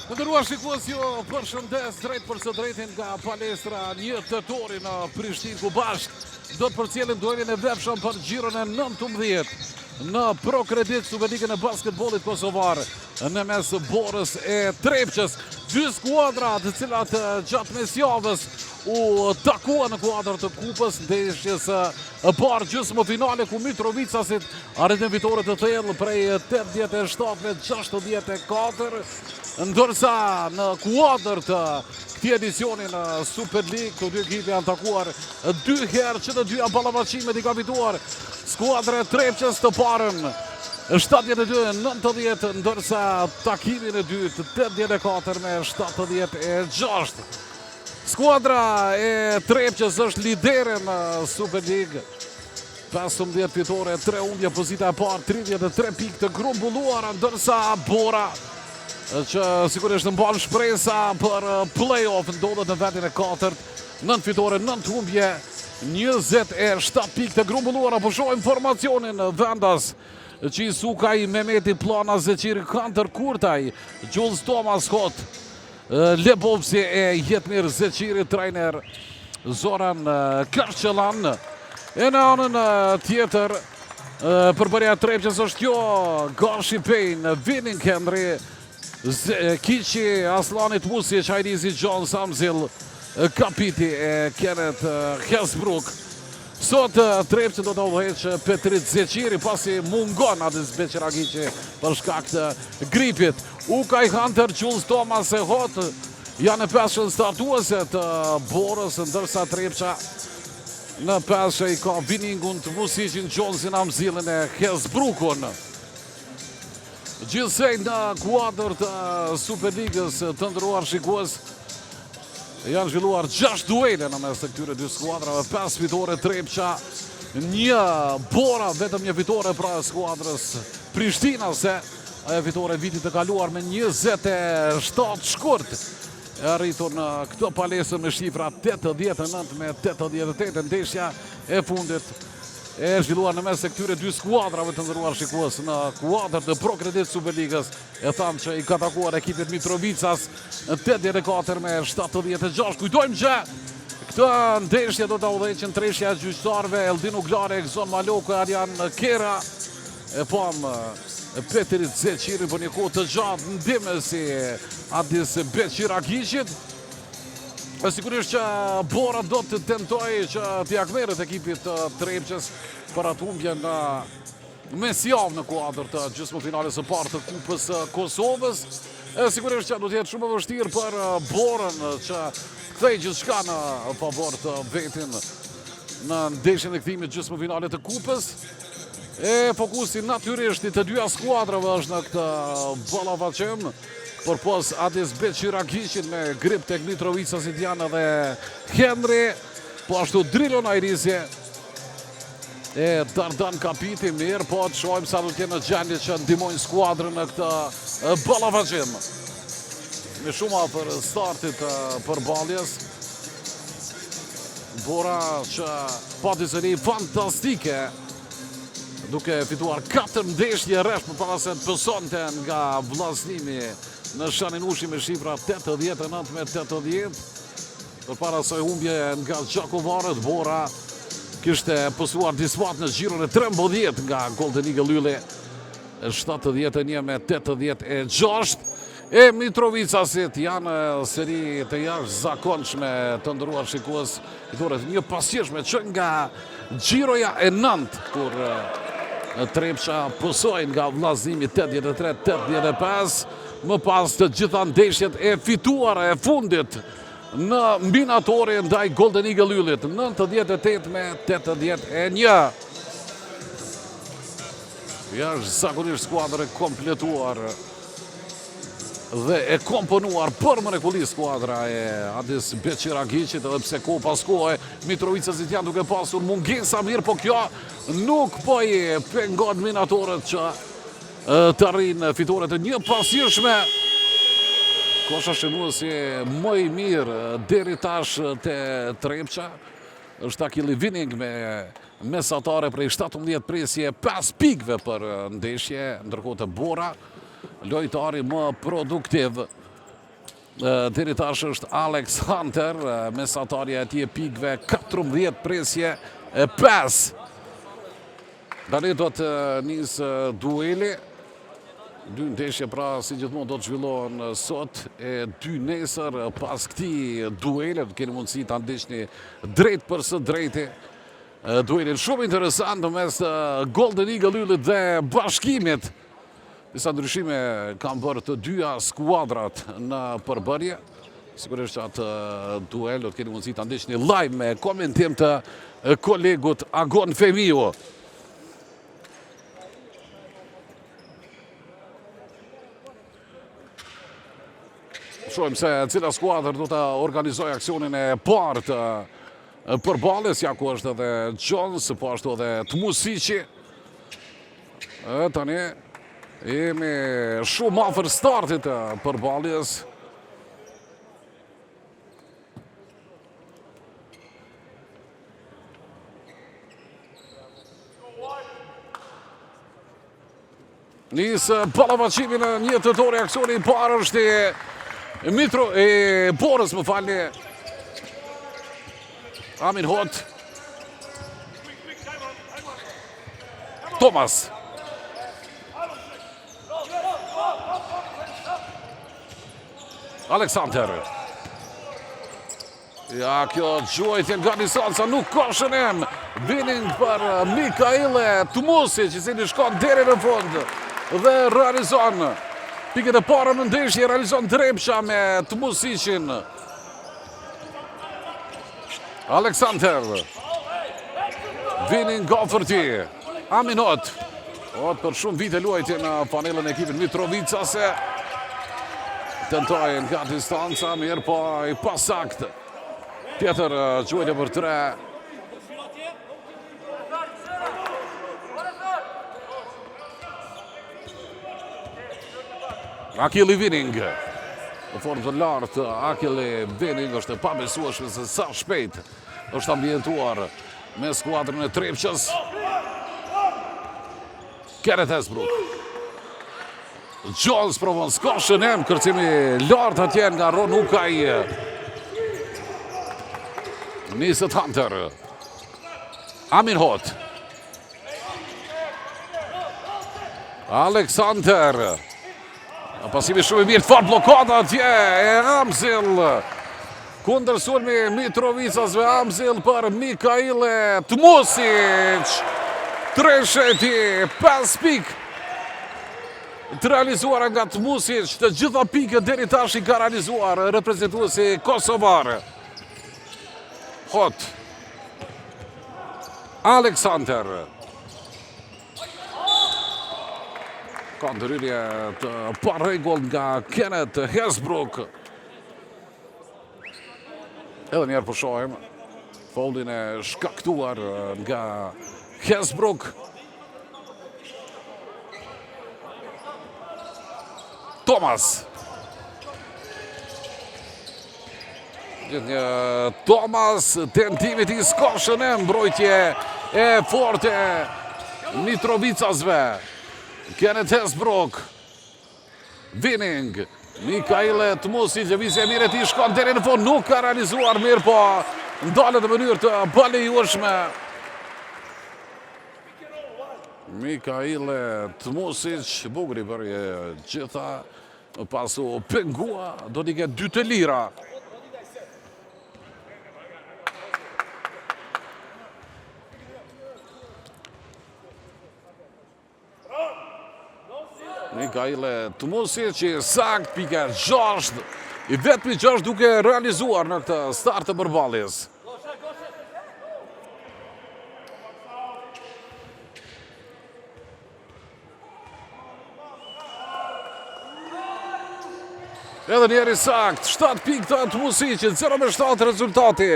Në ndërruar shikues, ju përshëndes drejt për së drejtin nga palestra 1 Tetori në Prishtinë, ku bashkë do të përcjellim duelin e vefshëm për Gjiron e 19 në Pro Kredit Superligën e basketbollit kosovar në mes Borës e Trepçës. Dy skuadra të cilat gjatë mesjavës u takuan në kuadër të kupës ndeshjes parë gjysmëfinale ku Mitrovicasit arritën fitore të thellë prej 87-64, ndërsa në kuadër të këtij edicioni në Super League të dy ekipet janë takuar dy herë, që të dyja ballavaçimet i ka fituar skuadra e Trepçës të parën 72-90, ndërsa takimin e dytë 84-76. Skuadra e Trepqës është lidere në Super League. 15 fitore, 3 humbje, pozita e parë, 33 pikë të grumbulluara, ndërsa Bora, që sigurisht mban shpresa për play-off, ndodhet në vendin e 4, 9 fitore, 9 humbje, 27 pikë të grumbulluara. Po shohim formacionin vendas që i Sukaj, Mehmeti, Plana, Zeqiri, Kantër, Kurtaj, Gjullës, Thomas, Hot, Lebovsi e Jetmir, Zeqiri, trajner Zoran Karqelan. E në anën tjetër, përbërja Trepqës është kjo, Gashi Pejnë, Vinning Henry, Kiqi, Aslanit Musi, Qajrizi, John Samzil, Kapiti e Kenneth Hesbruk. Sot Trepqë do të udhëheq Petrit Zeqiri pasi mungon Adis Beqiragiqi për shkak të gripit. Ukaj, Hunter, Gjullës, Thomas e Hot janë e peshën startuese të Borës, ndërsa Trepqa në peshë i ka Vinningun të Musiqin, Johnsin, Amzilin e Hesbrukun. Gjithsej në kuadër të Superligës të ndëruar shikues, janë zhvilluar 6 duele në mes të këtyre dy skuadrave, 5 fitore Trepqa, 1 Bora, vetëm 1 fitore pra skuadrës Prishtina, se ajo fitore vitit të kaluar me 27 shkurt. E arritur në këtë palesër me shifra 89 me 88, ndeshja e fundit e zhvilluar në mes të këtyre dy skuadrave të ndëruar shikues në kuadër të Prokredit Superligës. E thamë që i ka takuar ekipit Mitrovicas në 84 me 76. Kujtojmë që këtë ndeshje do të udhëheqin treshja e gjyqtarëve Eldin Uglare, Gzon Maloku, Arjan Kera. E pam Petrit Zeqiri për një kohë të gjatë ndihmë si Adis Beqiragiqit. Sigurisht që Bora do të tentoj që t'i akmerët ekipit të Trepqës për atë humbje në mesjavë në kuadër të gjysmëfinales së parë të Kupës Kosovës. Sigurisht që do t'jetë shumë e vështirë për Borën që kthej gjithçka në favor të vetin në ndeshjen e kthimit gjysmëfinale të Kupës. E fokusi natyrisht i të dyja skuadrave është në këtë ballafaqim, por pos Adis Beqiragiqit me grip tek Mitrovica, Sidjana dhe Henry, po ashtu Drilon Ajrizje e Dardan Kapiti, mirë, po të shohim sa do t'jenë në gjendje që ndihmojnë skuadrën në këtë ballafaqim. Me shumë për startit përballjes, Bora që pati seri fantastike, duke fituar 4 ndeshje rresht përpara se të pësonte nga vllaznimi në Shanin Ushi me shifra 89 me 80. Përpara asaj humbje nga Gjakovarët, Bora kishte pësuar dispat në xhiron e 13 nga Golden Eagle Ylli, 71 me 86. E Mitrovicasit janë seri të jashtëzakonshme të ndëruar shikues, fitore një pasjeshme që nga xhiroja e 9 kur Trepqa pësoi nga vllazimi 83-85, më pas të gjitha ndeshjet e fituara e fundit në mbinatori ndaj Golden Eagle Yllit, 98 me 81. Jashtëzakonisht skuadër e kompletuar dhe e komponuar për mrekulli skuadra e Adis Beqiragiqit, edhe pse kohë pas kohe Mitrovicas janë duke pasur mungesa, mirë, po kjo nuk po i pengon minatorët që të arrijnë fitore të një pasjeshme. Kosha shënuesi më i mirë deri tash te Trepqa është Akili Vinning me mesatare prej 17 presje, 5 pikëve për ndeshje, ndërkohë të Bora lojtari më produktiv deri tash është Alex Hunter, mesatarja e tij e pikëve 14 presje 5. Tani do të nisë dueli. 2 ndeshje pra si gjithmonë do të zhvillohen sot e 2 nesër. Pas këtij dueli do keni mundësi ta ndiqni drejt për së drejti duelin shumë interesant mes Golden Eagle Yllit dhe Bashkimit. Disa ndryshime kanë bërë të dyja skuadrat në përbërje. Sigurisht që atë duel do të keni mundësi ta ndiqni live me komentim të kolegut Agon Femiu. Shohim se cila skuadër do të organizoj aksionin e parë të përballjes, ja ku është edhe Jones, po ashtu edhe Tmusici. Tani jemi shumë afër startit të përballjes. Nisë ballavaçimin në 1 tetor, aksioni i parë është Boris, më falni. Amin Hot. Thomas. Aleksander. Ja, kjo gjuajtje nga distanca nuk ka shënim. Winning për Mikaile Tmusic, i cili shkon deri në fund dhe realizon pikët e para në ndeshje, realizon drepsha me Tmusicin. Aleksander. Winning Gofferti. Amin Hot. Hot për shumë vite luajtje në panelën e ekipit Mitrovicase. Tentojnë nga distanca, mirë po i pasakt. Tjetër gjuajtje për 3. Akili Winning. Në formë të lartë, Akili Winning është pabesueshme se sa shpejt është ambientuar me skuadrën e Trepçës. Kenneth Hesbrook. Jones provon, s'ka shënim, kërcimi lartë atje nga Ron Ukaj. Nisët Hunter. Amin Hot. Aleksander. Pasimi shumë i mirë, fort blokada atje e Amzil. Kundër sulmi Mitrovicasve, Amzil për Mikaile Tmusic. 3 sheti, 5 pikë të realizuar nga Tmusic, të gjitha pikët deri tash i ka realizuar reprezentuesi kosovar. Hot. Aleksander. Ka ndërhyrje të parregull nga Kenneth Hesbrook. Edhe njerë përshohem foldin e shkaktuar nga Hesbrook. Thomas. Gjithë një Thomas, tentimit i s'ka shënim, mbrojtje e forte Mitrovicasve. Kenneth Hesbrook. Winning. Mikaile Tmusic, lëvizje e mirë e tij shkon deri në fund, nuk ka realizuar mirë, po ndalet në mënyrë të balejueshme. Mikaile Tmusic, bugri për gjitha, pasu pengua, do t'i ketë 2 të lira. Mikaile Tmusic, sakt pika 6, i vetëmi 6 duke realizuar në këtë start të përballjes. Edhe njeri sakt, 7 pikë të Tmusicit, 0-7 rezultati.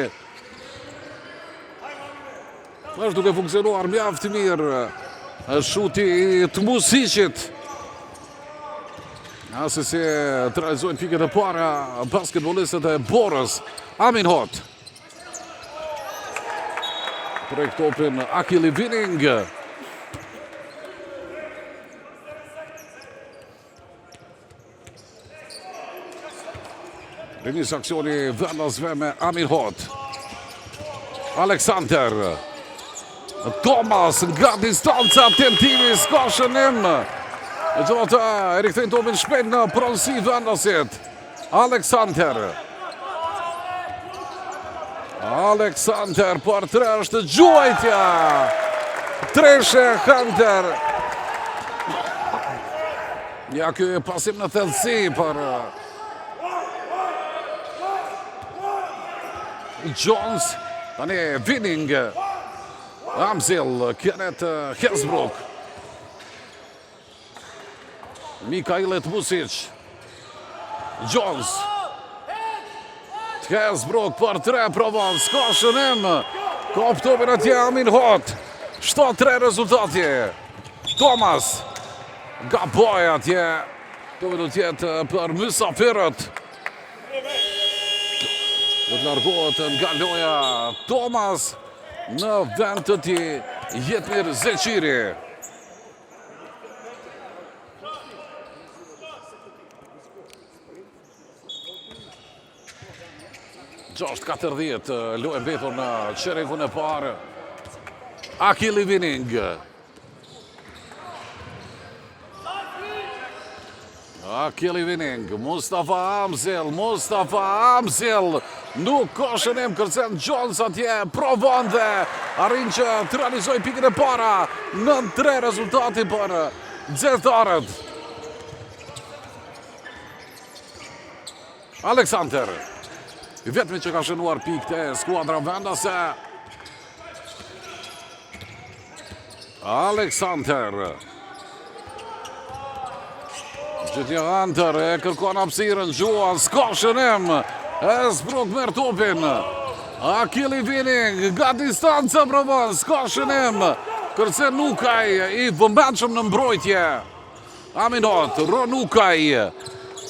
është duke funksionuar mjaft mirë shuti i Tmusicit. Asë se të realizojnë pikët e para basketbolistët e Borës. Amin Hot. Projekt topin Akili Winning. Rinis aksioni vendasve me Amin Hot. Aleksander. Thomas nga distanca, tentimi s'ka shënim. E gjitha të rikëthejnë topin shpejt në pronësi vendasit. Aleksander. Aleksander për 3 është gjuajtja. Treshe Hunter. Ja kjo e pasim në thellësi për Jones. Tani Winning. Amzil, Kenneth Hesbrook. Mikaile Tmusic. Jones. Hesbrook për 3 provon, s'ka shënim. Koptopin atje Amin Hot. 7-3 rezultati. Thomas gaboj atje. Të do tjetë për mysafirët. Do të largohet nga loja Thomas në vend të tij Jetmir Zeqiri. Gjasht 40 lojë mbetur në çerrekun e parë. Akili Vining. Akili Vining, Mustafa Amzil, nuk ka shënim, kërcen Jones atje, provon dhe arrin që të realizoj pikën e para, 9-3 rezultati për nxehtëtarët. Alexander, i vetmi që ka shënuar pikë të skuadra vendase. Alexander. Gjëtja Hunter e kërkon hapësirën, Gjuan, s'ka shënim. Hesbrook merr topin. Akili Vining, nga distanca provon, s'ka shënim. Kërcen Nukaj, i vëmendshëm në mbrojtje. Amin Hot, Ronukaj.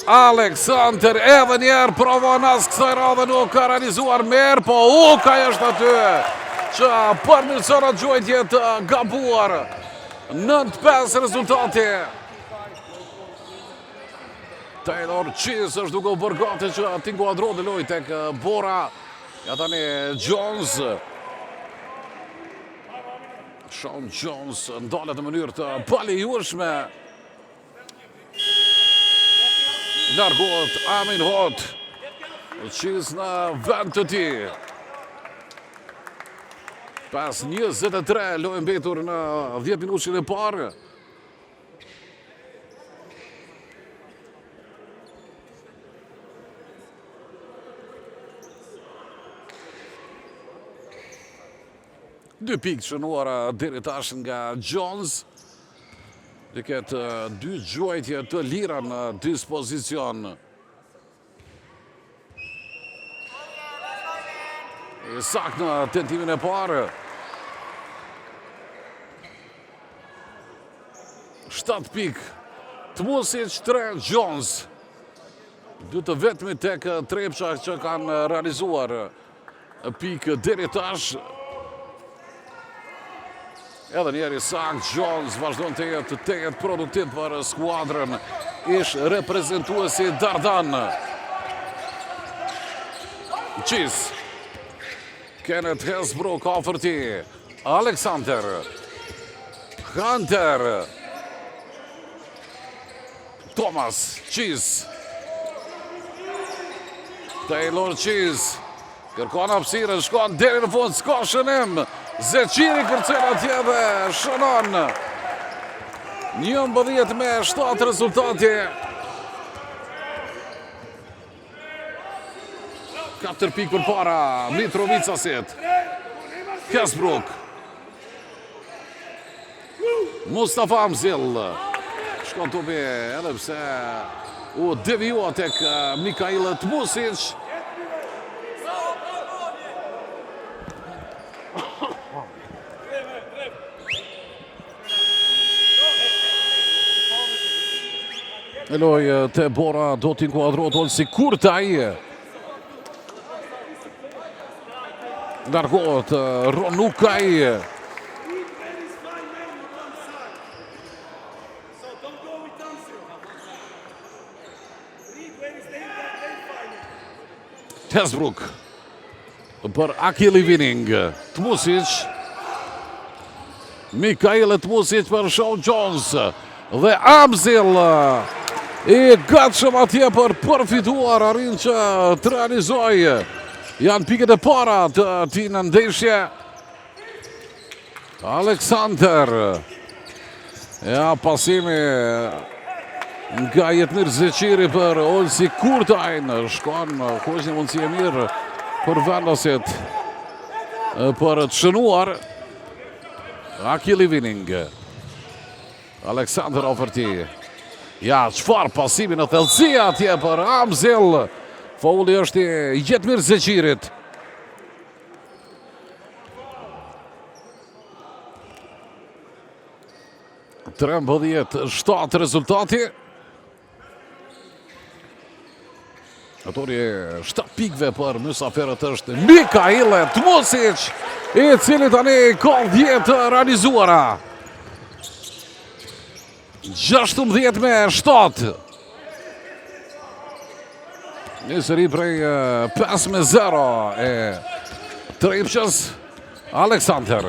Alexander edhe njerë provon, as kësaj radhe nuk ka realizuar merë, po Ukaj është aty që përmirëson atë gjojtje të gabuar. 9-5 rezultati. Taylor Cheese është duke u bërë gati që t'inkuadro dhe loj tek Bora. Ja tani Jones. Sean Jones ndalet në mënyrë të palijueshme. Largohet Amin Hot. Cheese në vend të tij. Pas 23 lojë mbetur në 10 minutin e parë. Dy pikë shënuara deri tash nga Jones. Dhe ketë 2 gjojtje të lira në dispozicion. Sakt në tentimin e parë. 7 pikë. Tmusic 3 Jones. Dy të vetmi tek Trepça që kanë realizuar pikë deri tash. Edhe njeri sakt, Jones vazhdon të jetë produktiv për skuadrën. Ish reprezentuesi Dardan. Cheese. Kenneth Hesbrook ofërti. Alexander. Hunter. Thomas. Cheese. Taylor Cheese. Kërkon hapësirën, shkon deri në fund, s'ka shënim. Zeqiri kërcen atje dhe shënon. 11-7 rezultati. 4 pikë për para Mitrovicasit. Hesbrook. Mustafa Amzil. Shkon topi edhe pse u devijua tek Mikhail Tmusic. E lojë të Bora do t'inkuadrohet Olsi Kurtaj. Largohet Ronukaj. Hesbrook për Akili Vining. Tmusic. Mikhail Tmusic për Sean Jones. Dhe Amzil i gatshëm atje për përfituar, arrin që të realizoj. Janë pikët e para të ti në ndeshje. Alexander. Ja, pasimi nga Jetmir Zeqiri për Olsi Kurtajn. Shkon, kush një mundësi e mirë për vendasit për të shënuar. Akili Vining. Alexander ofërti. Ja, qëfar pasimi në thellësia atje për Amzil. Fauli është i Jetmir Zeqirit. Trembëdhjet 7 rezultati. Autori 7 pikve për mysaferët është Mikail Tmusic, i cili tani ka 10 realizuara. 16-7. Nisëri prej 5-0 e Trepqës Aleksander.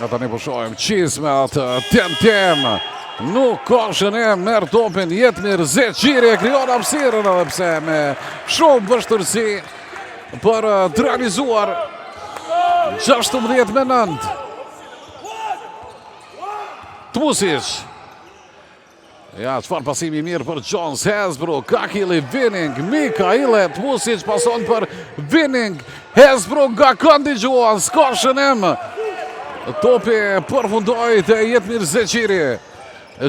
Ata ne po shohim Qis me atë tem. Nuk ka shënim, merr topin Jetmir Zeqiri, krijon hapësirën edhe pse me shumë vështirësi për të realizuar 16-9. Tmusic. Ja, çfarë pasimi mirë për Jones Hesbrook, Akili Vinning, Mikail Tmusic pason për Vinning, Hesbrook nga këndigjuan, s'ka shënim. Topi përfundoi te Jetmir Zeqiri.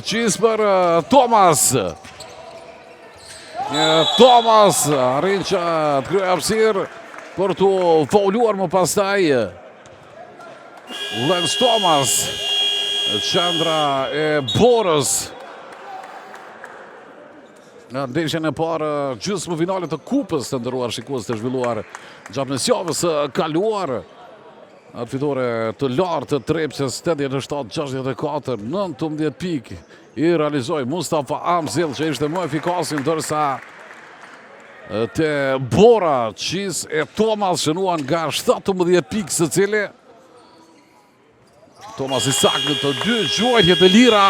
Qis për Thomas. Thomas arrin që të kryej hapësirë për të fauluar më pastaj. Lance Thomas. Qendra e Borës. Në ndeshjen e parë gjysmë finale të kupës të nderuar shikues të zhvilluar gjatë javës së kaluar. Atë fitore të lartë të Trepqës 87-64, 19 pikë i realizoi Mustafa Amzil që ishte më efikasin, ndërsa te Bora, Qis e Thomas shënuan nga 17 pikë secili. Thomas i saktë të dy gjuajtje të lira.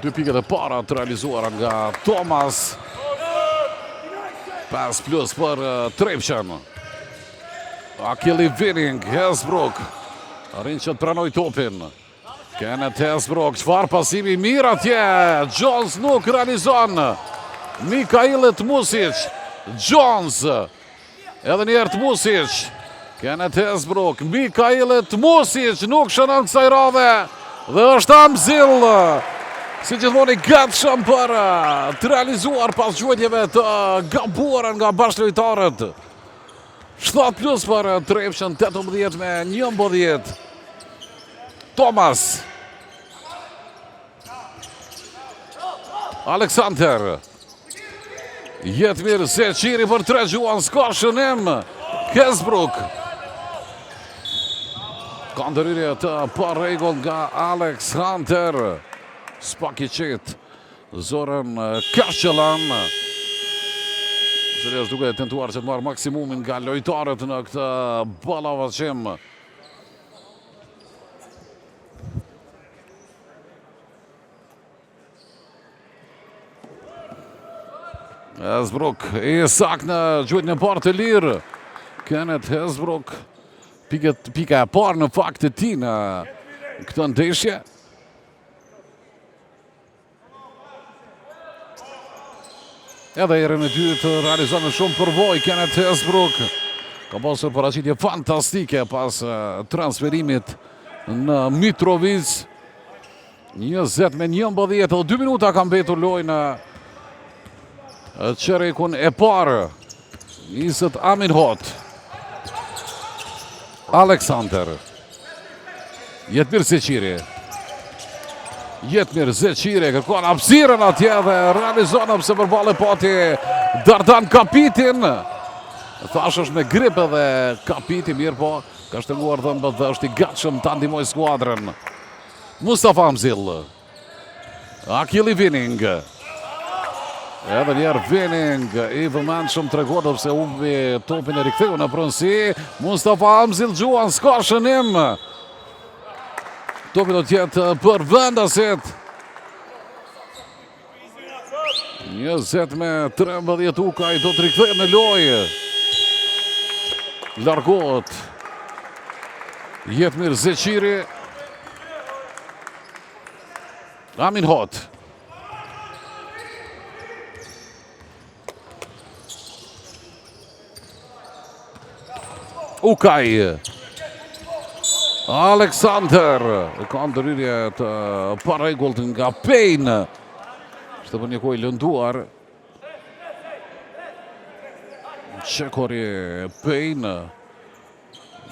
Dy pikët e para të realizuara nga Thomas. 5+ për Trepqën. Akili Vinning, Hesbrook. Arrin që të pranoj topin. Kenneth Hesbrook, çfarë pasimi mirë atje. Jones nuk realizon. Mikail Tmusic. Jones. Edhe njerë Tmusic. Kenneth Hesbrook, Mikail Tmusic nuk shënon kësaj radhe. Dhe është Amzil. Si gjithmonë i gatshëm për të realizuar pas gjuajtjeve të gabuara nga bashkëlojtarët. 7+ për Trepqën, 18-11. Thomas. Aleksander. Jetmir Zeqiri për 3 gjuan, s'ka shënim. Hesbrook. Ka ndërhyrje të parregull nga Aleksander. Spak i qetë Zoran Kashqelan, cili është duke tentuar që të marrë maksimumin nga lojtarët në këtë ballavacim. Hesbrook i saktë në gjuajtjen e parë të lirë. Kenneth Hesbrook, pika e parë në fakt të tij në këtë ndeshje. Edhe erën e dytë realizon me shumë përvojë Kenneth Hesbrook. Ka pasur paraqitje fantastike pas transferimit në Mitrovic. 20-11, edhe 2 minuta ka mbetur lojë në çerekun e parë. Niset Aminhot. Aleksander. Jetmir Zeqiri. Jetmir Zeqiri kërkon hapësirën atje dhe realizon pse përballë pati Dardan Kapitin. Thash është me grip edhe Kapiti, mirë po ka shtenguar dhëmbët dhe është i gatshëm ta ndihmojë skuadrën. Mustafa Amzil. Akili Vinning. Edhe njerë Vinning i vëmendshëm tregon pse humbi topin e riktheu në pronësi. Mustafa Amzil gjuan, s'ka shënim. Topi do tjetë për vendasit. 20-13 Ukaj do të rikthejë në lojë. Largohet Jetmir Zeqiri. Aminhot. Ukaj. Aleksander ka ndërhyrje të parregullt nga Payne. Është për një kohë lënduar. Çekori Payne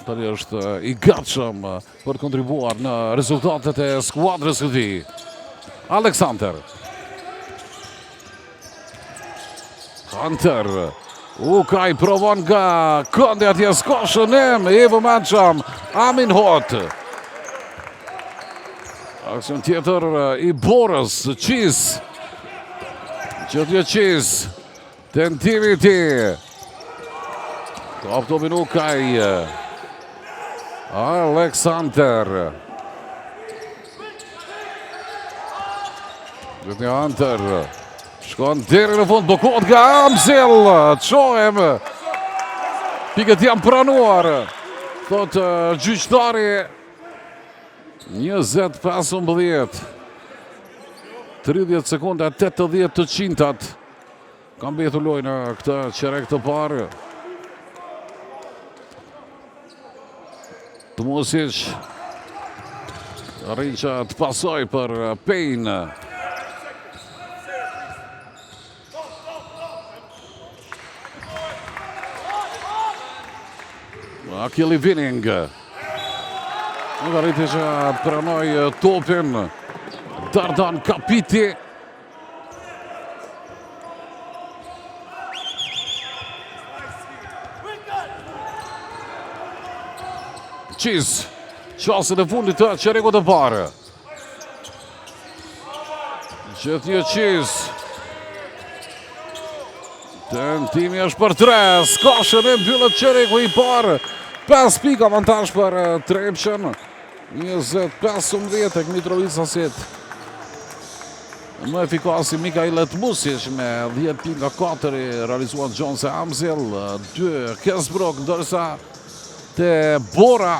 tani është i gatshëm për të kontribuar në rezultatet e skuadrës së tij. Aleksander. Hunter. Ukaj provon nga këndi atje s'ka shënim, i vëmendshëm Amin Hot. Aksion tjetër i Borës, Qiz. Qëtje Qiz. Tentimi ti. Kaptopin Ukaj. Aleksander. Gjëtnjë Hunter. Shkon deri në fund, blokohet nga Amzil. Çohem. Pikët janë pranuar. Thot gjyqtari. 20-15. 30 sekonda, 80 të qintat. Kam betur lojë në këtë qerek të parë. Tmosic arrin që të pasoj për Payne. Akili Vining. Nuk arriti që pranoj topin. Dardan Kapiti. Qiz. Qasën e fundit të qerekut të parë. Qëtje Qiz. Tentimi është për 3. Ska shënim, mbyllet qereku i parë. 5 pika avantazh për Trepçën. 20-15 tek Mitrovica-sit. Më efikasi Mikail Tmusic me 10 pika 4 i realizuan Gjonse Amzil. 2 Kesbrok, ndërsa te Bora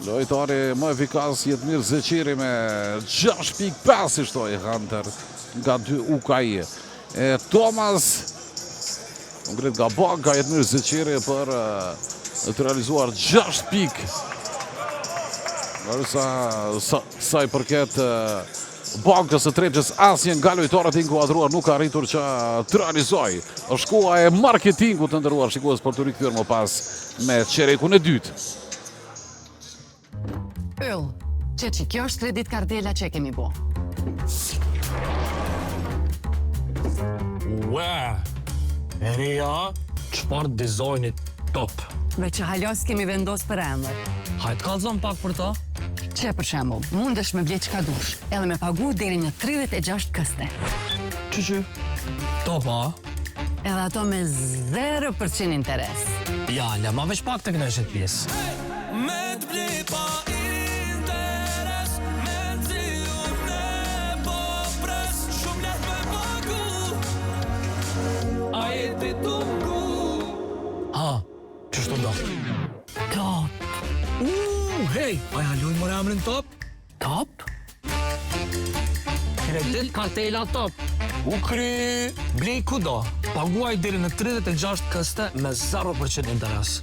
lojtari më efikas Jetmir Zeqiri me 6.5 i shtoi Hunter nga 2 Ukaj. Thomas ngrit nga banka Jetmir Zeqiri për të realizuar 6 pikë. Ndërsa sa i përket bankës së Trepçës, asnjë nga lojtarët e inkuadruar nuk ka arritur që të realizoj. Është koha e marketingut të nderuar shikues për të rikthyer më pas me qerekun e dytë. Yll, Qeçi, kjo është kredit kartela që kemi bo. Ua, e reja, qëpar dizajnit top. Me që halos kemi vendos për emër. Hajtë kalzon pak për ta? Që për shembull, mundesh me ble çka dush, edhe me pagu deri në 36 këste. Që? Top, a? Edhe ato me 0% interes. Ja, lema veç pak të kënaqet pjesë. Me të ble pa interes, me të ne po pres, shumë let me pagu, a jeti të mgu. Ha, që shto do? Top. Hej, a ja luj mërë emrin top? Top? Kredit kartela top. U kry, blej kudo, paguaj deri në 36 këste me 0% interes.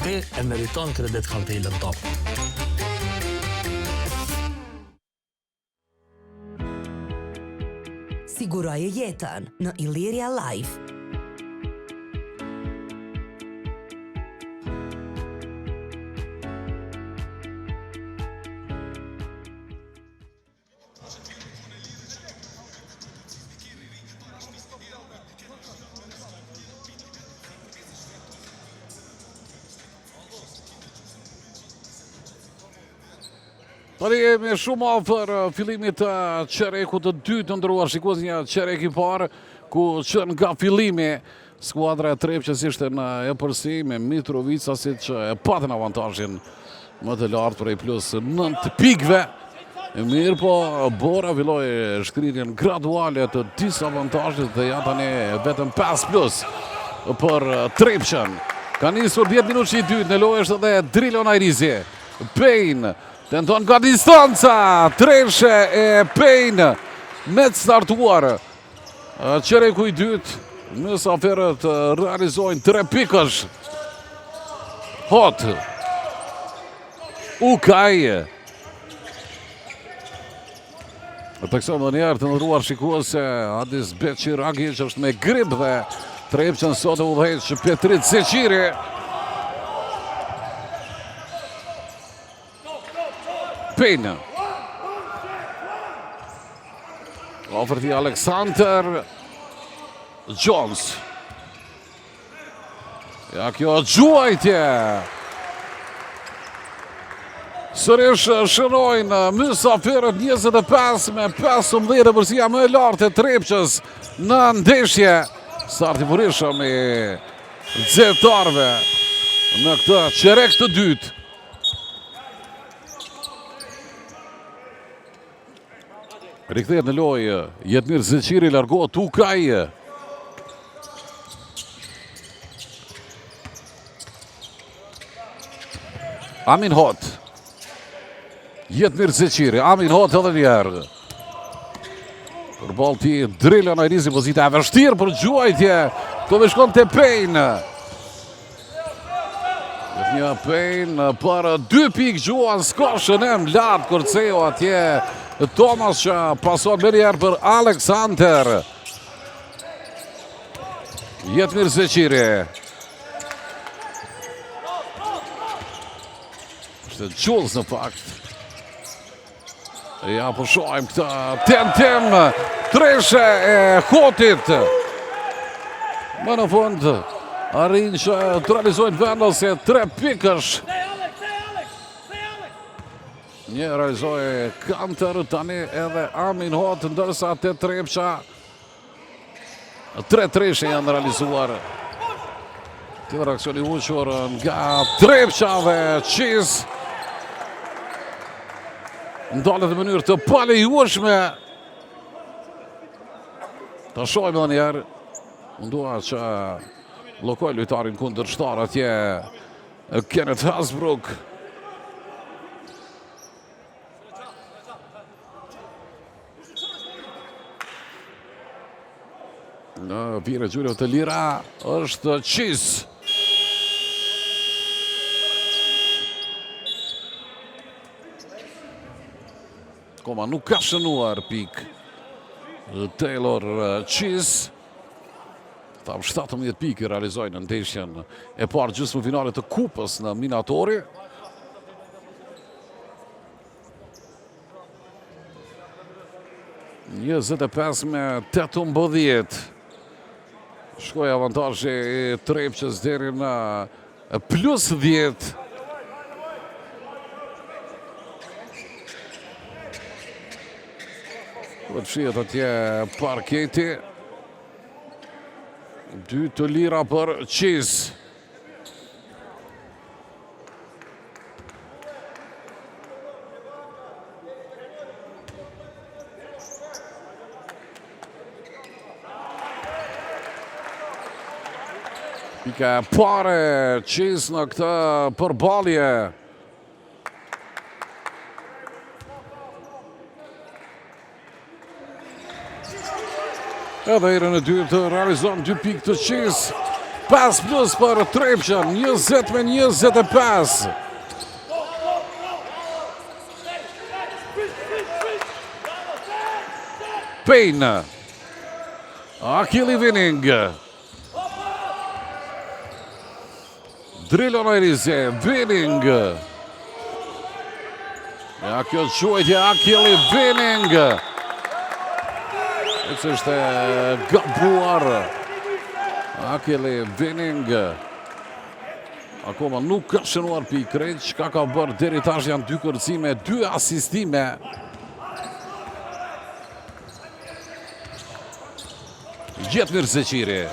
Ti e meriton kredit kartelën top. Siguroje jetën në Illyria Life. Tani jemi shumë afër fillimit të qerekut të dytë të ndëruar shikues, një qerek i parë ku që nga fillimi skuadra e Trepçës ishte në epërsi me Mitrovica si që e patën avantazhin më të lartë prej plus 9 pikëve. Mirë po Bora filloi shkrirjen graduale të disa avantazhit dhe ja tani vetëm 5+ për Trepçën. Ka nisur 10 minutë i dytë, në lojë është edhe Drilon Ajrizi. Payne tenton nga distanca, treshe e Payne me të startuar. Qereku i dytë Mysafirët realizojnë 3 pikësh. Hot. Ukaj. Të kësëm dhe njerë të nëruar shikuese, Adis Beqir Agic është me grip dhe trepqën sot e udhejt që Petrit Zeqiri. Pejnë. Ofërti Aleksander Jones. Ja kjo gjuajtje. Sërish shërojnë Mysafirët 25 me 15 e përsia më e lartë e trepqës në ndeshje. Starti burishëm i nxehtarëve në këtë qerek të dytë. Rikthehet në lojë, Jetmir Zeqiri largohet Ukaj. Amin Hot. Jetmir Zeqiri, Amin Hot edhe njerë. Për ball ti Drilla Najrizi, pozita e vështirë për gjuajtje. Këto dhe shkon të Pejnë. Një Pejnë për 2 pikë gjuan skoshën e mlatë Korceo atje. Thomas që pason me njerë për Aleksander. Jetmir Zeqiri. Është gjullës në fakt. Ja po shohim këtë tentim treshe e Hotit. Më në fund arrin që të realizojnë vendose 3 pikësh. Një realizoj Kanter, tani edhe Amin Hot, ndërsa të trepqa 3 treshe janë realizuar. Të reakcioni uqur nga trepqa dhe Qiz. Ndalet në mënyrë të palejueshme. Ta shohim edhe njerë. Mundua që blokoj lojtarin kundërshtar atje Kenneth Hasbrook. Në pire gjurëve të lira është Qiz. Koma nuk ka shënuar pik Taylor Qiz. Tam 17 pikë realizojnë në ndeshjen e parë gjysmë finale të kupës në Minatori. Një 25 me 18. Shkoj avantazhi i trepqës deri në +10. Këtë shihet atje parketi. 2 të lira për Qiz. Pika e pare Qiz në këtë përballje. Edhe herën e dytë realizon 2 pikë të Qiz. 5+ për trepqën, 20 me 25. Pejnë. Akili Winning. Drilla Najrizi, Winning. Ja kjo quajtje Akili Winning. Që është gabuar Akili Winning. Akoma nuk ka shënuar pikë. Çka ka bërë deri tash janë 2 kërcime, 2 asistime. Jetmir Zeqiri.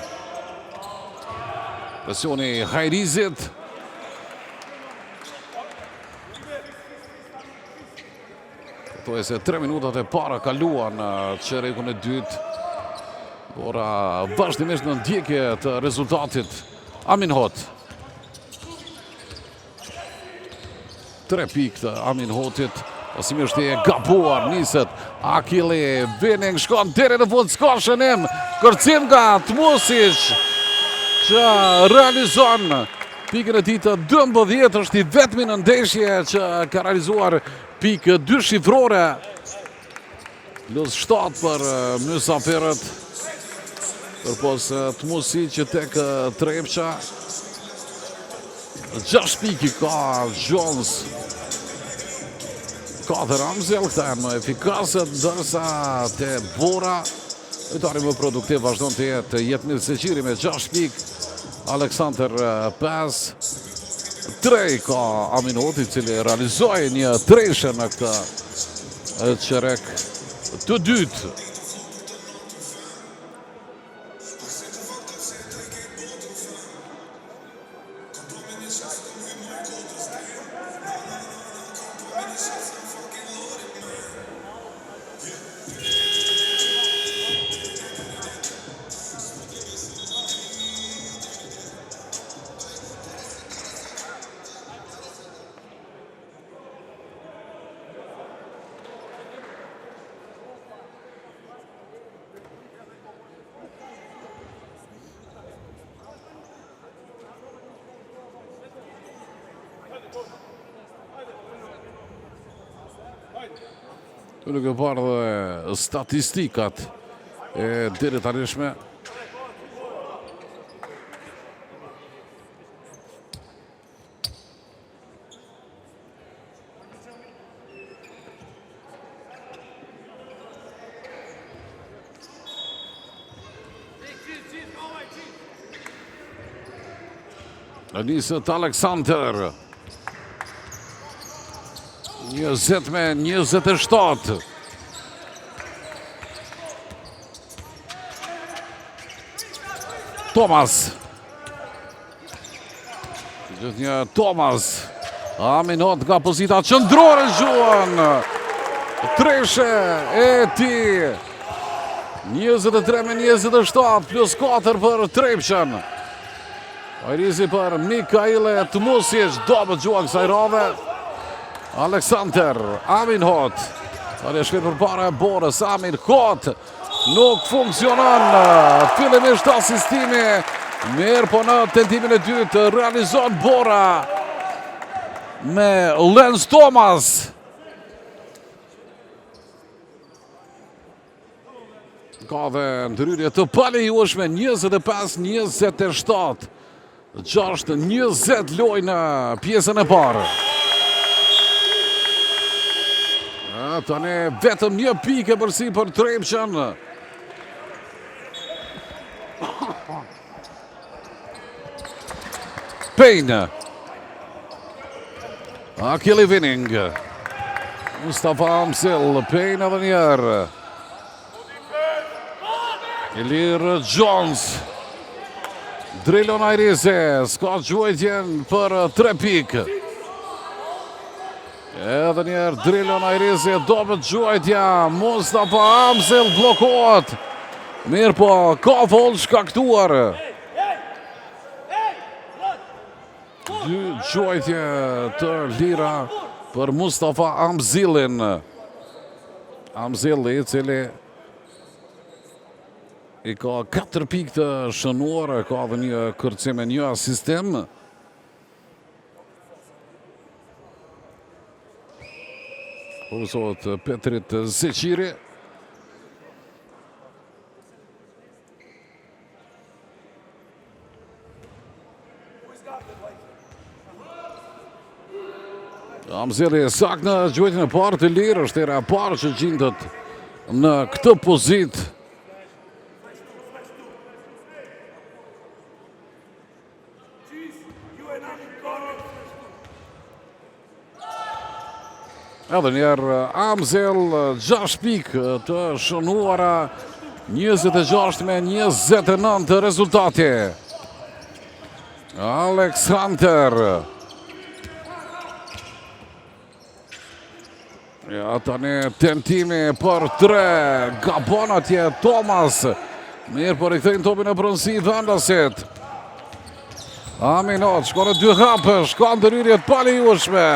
Presioni Hajrizit. Këto e se 3 minutat e para kaluan në çerekun e dytë. Ora vazhdimisht në ndjekje të rezultatit. Amin Hot. 3 pikë të Amin Hotit. Pasimisht e gabuar niset Akili Winning shkon deri në fund, s'ka shënim. kërcim nga Tmusic që realizon pikën e tij të 12, është i vetmi në ndeshje që ka realizuar pikë 2 shifrore. Plus 7 për mysafirët. Përpos Tmusic që tek Trepça. 6 piki ka Jones. 4 Amzel, këta janë më efikasët, ndërsa te Bora, lojtari më produktiv vazhdon të jetë Jetmir Seqiri me 6 pik, Aleksandr 5, 3 ka Aminoti, i cili realizoi një treshe në këtë qerek të dytë. Të nuk e parë dhe statistikat e deri tanishme. Nisët Aleksandr 20 me 27. Thomas. Gjithë një Thomas. Aminot nga pozita qëndrore gjuan. Treshe e ti. 23 me 27 plus 4 për Trepçan. Ajrizi për Mikaile Tmusic, do më gjua kësaj rave. Aleksandr, Aminhot. Tani shkret për para e Borës, Aminhot. Nuk funksionon. Fillimisht asistimi. Mirë po në tentimin e dytë realizon Bora. Me Lens Thomas. Ka dhe ndryrje të palejueshme 25-27. 6-20 loj në pjesën e parë. Tani vetëm një pikë përsi për Trepçan. Payne. Akili Winning. Mustafa Amsel. Payne edhe njerë. Ilir Jones. Drilon Ajrizi, s'ka gjuajtjen për 3 pikë. Edhe njerë Drilon Ajrizi, dobet gjuajtja. Mustafa Amsel blokohet. Mirë po, ka foul shkaktuar. 2 gjuajtje të lira për Mustafa Amzilin. Amzili, cili i ka 4 pikë të shënuar, ka dhe një kërcim e një asistim. Përësot Petrit Seqiri. Amzeli sak në gjuajtjen e parë të lirë, është era e parë që gjindet në këtë pozitë. Edhe njerë Amzel 6 pikë të shënuara, 26 me 29 rezultati. Aleksandr. Ja, tani tentimi për 3, gabon atje Thomas. Mirë për i kthejnë topin e pronësi vendasit. Aminot, shkone 2 hapë, shkone ndërhyrjet palejueshme.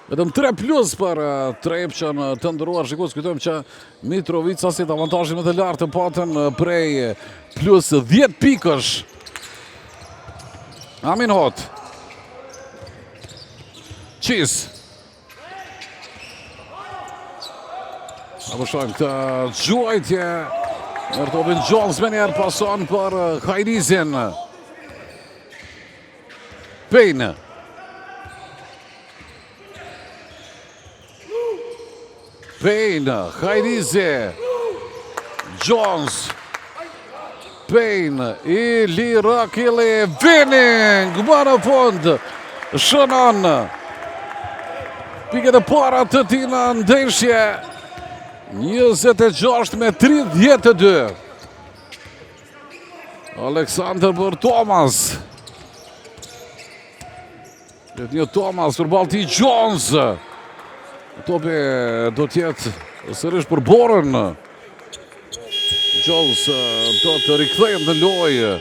Vetëm 3+ për Trepçën të ndëruar. Shikues, kujtojmë që Mitrovica si të avantazhin më të lartë të patën prej plus 10 pikësh. Amin Hot. Qis. Apo shojmë këtë gjuajtje. Nërtopin Jones me njerë pason për Hajrizin. Payne. Payne, Hajrizi, Jones, Payne, Rakili, Winning, më në fund, shënon, pikët e para të tij në ndeshje, 26-32. Alexander për Thomas. Një Thomas për Balti Jones. Topi do tjetë sërish për Borën. Jones do të rikthejnë në lojë.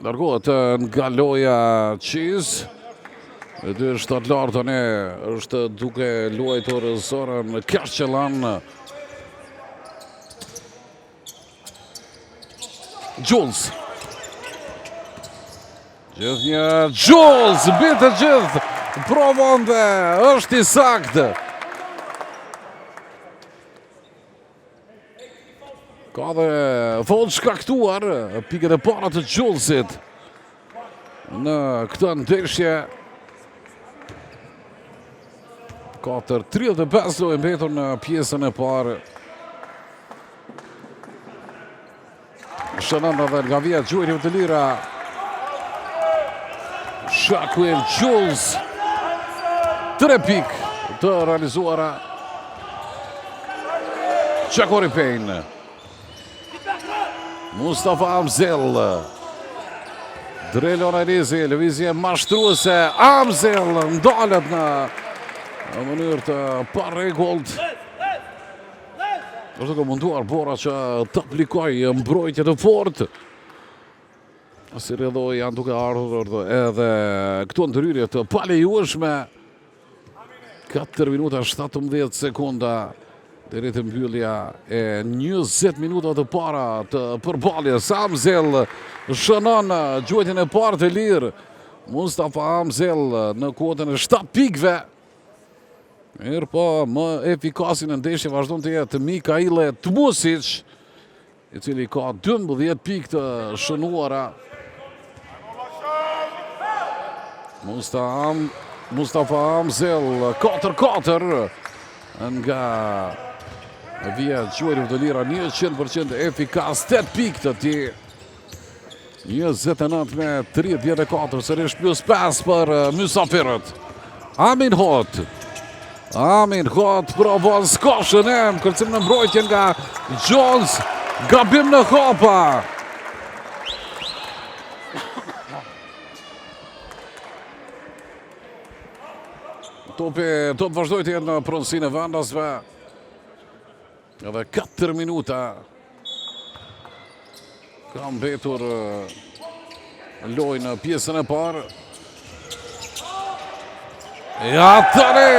Largohet nga loja Qiz. E dy shtatlar tani është duke luajtur Zoran Kashqelan. Jules. Gjithë një Jules, bitë gjithë, provon dhe është i saktë. Ka dhe fond shkaktuar, pikët e para të Julesit në këtë ndeshje. 4:35 do e mbetur në pjesën e parë. Shënanda dhe nga vjetë gjuajtje të lira. Shaquille Jules. 3 pikë të realizuara. Qakori Payne. Mustafa Amzel. Drelon Hajrizi, lëvizje mashtruese. Amzel ndalet në mënyrë të parregullt. është ka munduar Bora që të aplikoj mbrojtje të fortë. Si rrëdoj janë duke ardhur edhe këto ndërhyrje të palejueshme. 4 minuta 17 sekunda deri te mbyllja e 20 minuta të para të përballjes. Amzel shënon gjuajtjen e parë të lirë. Mustafa Amzel në kuotën e 7 pikëve. Mirë po, më efikasi në ndeshje vazhdon të jetë Mikaile Tmusic, i cili ka 12 pikë të shënuara. Mustafa Amzel 4-4 nga vija gjuajtje të lira, 100% efikas, 8 pikë të tij. 29 me 34, sërish plus 5 për mysafirët. Amin Hot provon skoshën e kërcim në mbrojtje nga Jones, gabim në hapa. Top vazhdoj të jetë në pronësinë e vendasve. Edhe 4 minuta ka mbetur lojë në pjesën e parë. Ja tani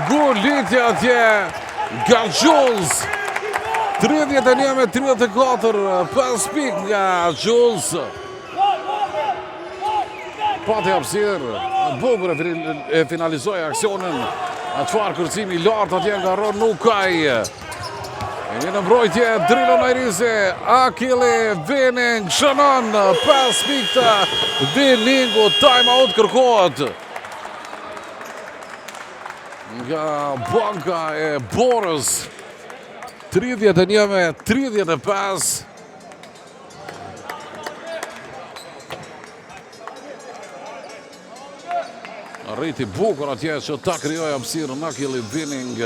golitja atje nga Jules. 31 me 34, 5 pikë nga Jules. Pati hapësirë, bukur e finalizoi aksionin. Çfarë kërcimi i lartë atje nga Ron Nukaj. Një në mbrojtje, Drillon Hajrizi, Akili Winning, shënon 5 pikë të Winningu, time out kërkohet nga banka e Borës. 31 me 35. Rriti bukur atje që ta krijoi hapësirën Akili Winning,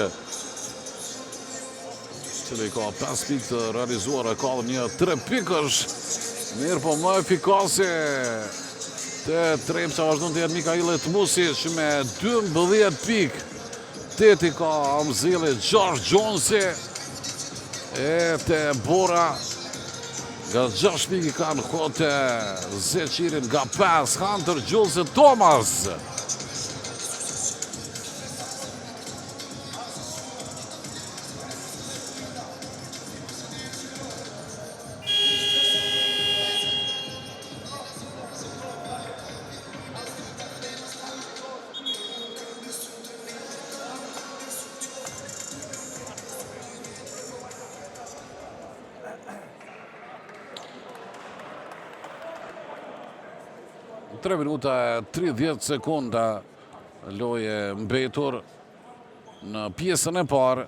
cili ka 5 pikë të realizuara, ka një 3 pikësh. Mirë po më efikase të Trepça vazhdon të jetë Mikaile Tmusic me 12 pikë. 8 ka Amzeli, 6 Jonesi. e të Bora. Nga 6 piki kanë kote Zeqirin nga 5 Hunter Jules e Thomas. Tre minuta e 30 sekunda loje mbetur në pjesën e parë.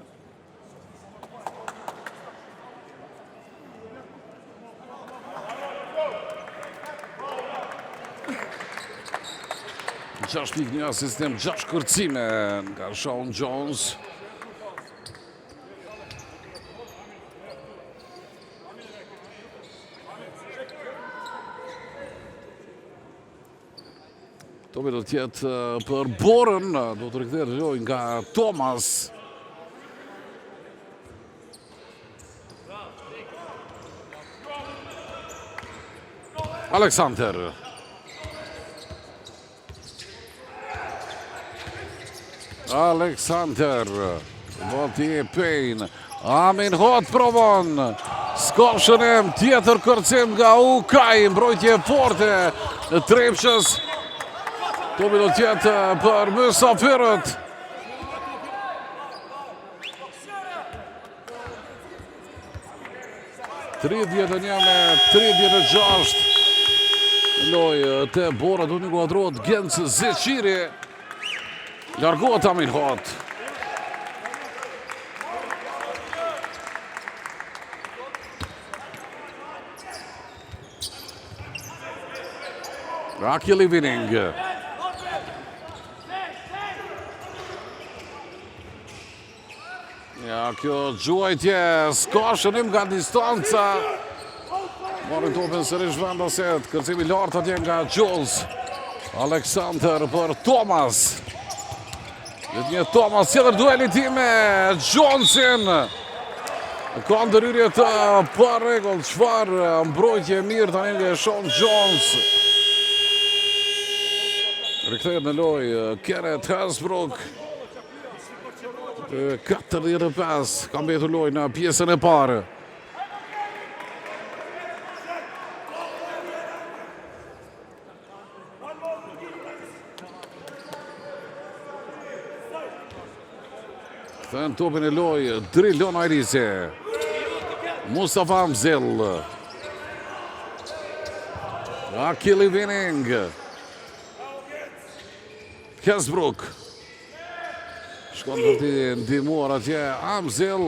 Gjash pik një asistim, 6 kërcime nga Sean Jones. Topi do tjetë për Borën, do të rikëther loj nga Thomas. Alexander. Alexander. Voti e Payne. Amin Hot provon. Ska shënem, tjetër kërcim nga Ukaj. Mbrojtje forte në Trepshës. Topi do tjetë për mysafirët. Tridhjetë me 36. Lojë të Bora do një kuadrot Genc Zeqiri. Largohet Amin Hot. Akili Winning. Ja, kjo gjuajtje, s'ka shënim nga distanca. Marrin topin sërish vendaset, kërcimi lartë atje nga Jules. Alexander për Thomas. Një Thomas, tjetër dueli ti me Johnson. Ka ndërhyrje të pa rregull, çfarë mbrojtje mirë tani nga Sean Jones. Rikthehet në lojë Kenneth Hasbrook. 45 ka mbetur lojë në pjesën e parë. Kthen topin e lojë Drilon Ajrisi. Mustafa Amzil. Akili Winning. Hasbrook. Shkon për ti ndihmuar atje Amzil.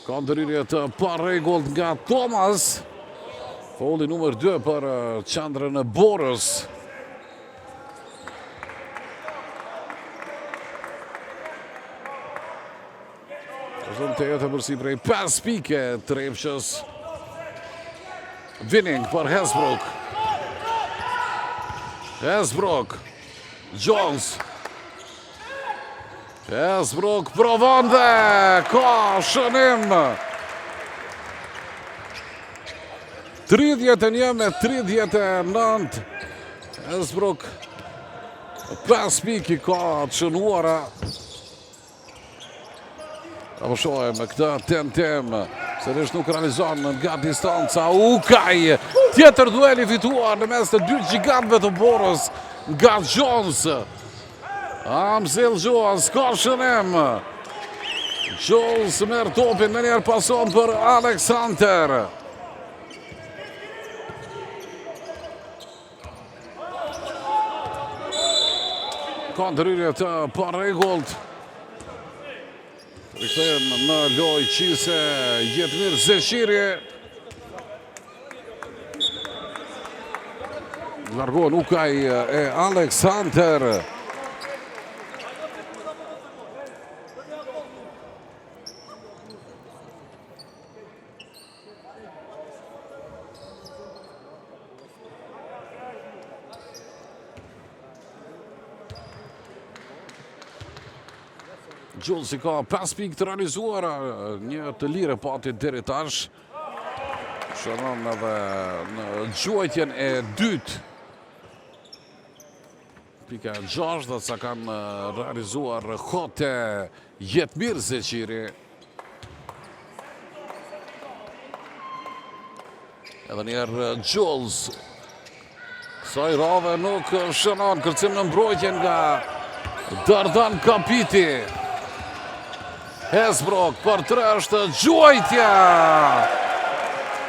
Ka ndërhyrje të pa rregullt nga Thomas. Faulli numër 2 për qendrën e Borës. Vazhdon të jetë përsi prej 5 pike Trepshës. Winning për Hasbrook. Hasbrook. Jones. Hasbrook provon dhe ka shënim. 31 me 39. Hasbrook 5 piki ka të shënuara. Apo shohem këtë tem. Sërish nuk realizon nga distanca. Ukaj. Tjetër dueli fituar në mes të dy gjigantëve të Borës nga Jones. Amzil Jones, ka shënim. Jules merr topin, në njerë pason për Alexander. Ka ndërhyrje të pa rregullt. Rikthehen në lojë qise Jetmir Zeqiri. Largohen Ukaj e Alexander. Gjulsi ka 5 pikë të realizuara, një të lire pati deri tash. Shënon edhe në gjuajtjen e dytë. Pika 6 dhe sa kanë realizuar Hote Jetmir Zeqiri. Edhe njerë Gjuls. Kësaj radhe nuk shënon, kërcim në mbrojtjen nga Dardan Kapiti. Hesbrok për 3 është gjuajtja.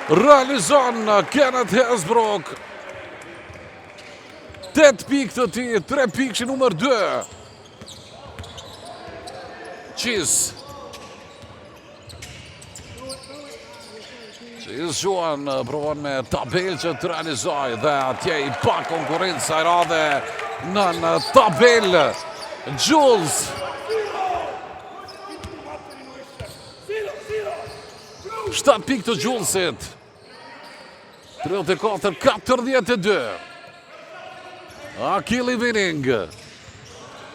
Realizon Kenneth Hesbrok. 8 pikë të ti, 3 pikë që numër 2. Qis Gjuan provon me tabel që të realizoj dhe atje i pa konkurencë a radhe në tabel. Gjuls. Shtat pikë të Gjulsit. 34-42. Akili Vining.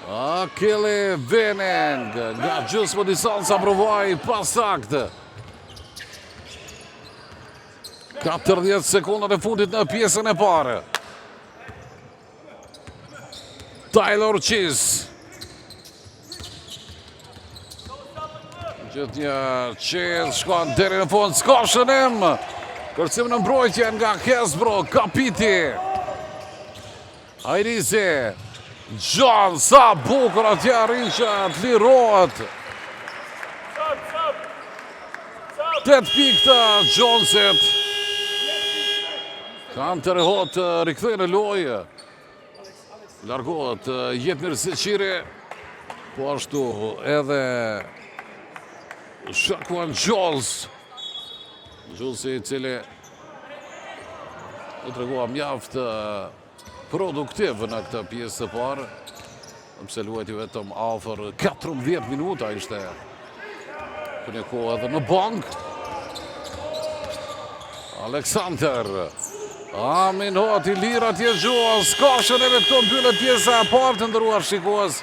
Akili Vining. Nga gjusë më disan sa provoj pasakt. 40 sekundat e fundit në pjesën e parë. Taylor Qis. Gjithë një Qis shkon deri në fund. Ska shënim. Kërcim në mbrojtje nga Hesbrok. Kapiti. Ajrizi. John, sa bukur atje arrin që të lirohet. 8 pikë të Johnsit. Kanë të rehot rikthejnë në lojë. Largohet Jetmir Zeqiri. Po ashtu edhe Shakuan Gjuls. Gjulsi i cili u tregua mjaft produktiv në këtë pjesë të parë. Pse luajti vetëm afër 14 minuta ishte për një kohë edhe në bank. Aleksander. Aminot i lira tje Gjuls. Ka shëneve këto mbyllë pjesa e parë të ndëruar shikues.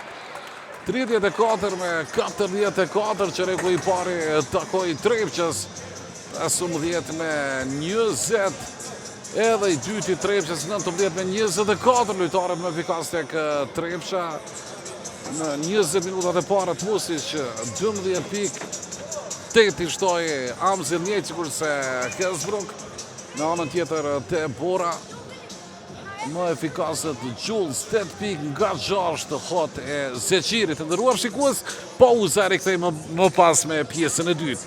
34-44 që reku i pari takoj Trepqës. 15-20. Edhe i dyti Trepqës 19-24 lojtarët më efikas tek Trepqa. Në 20 minutat e para të Music 12 pikë. 8 i shtoj Amzir njëjtë sikurse Hesbrok. Në anën tjetër të Bora. Më efikasët Gjuls 8 pikë nga 6 Hot e Zeqirit. Të ndëruar shikues, pauza rikthejmë më pas me pjesën e dytë.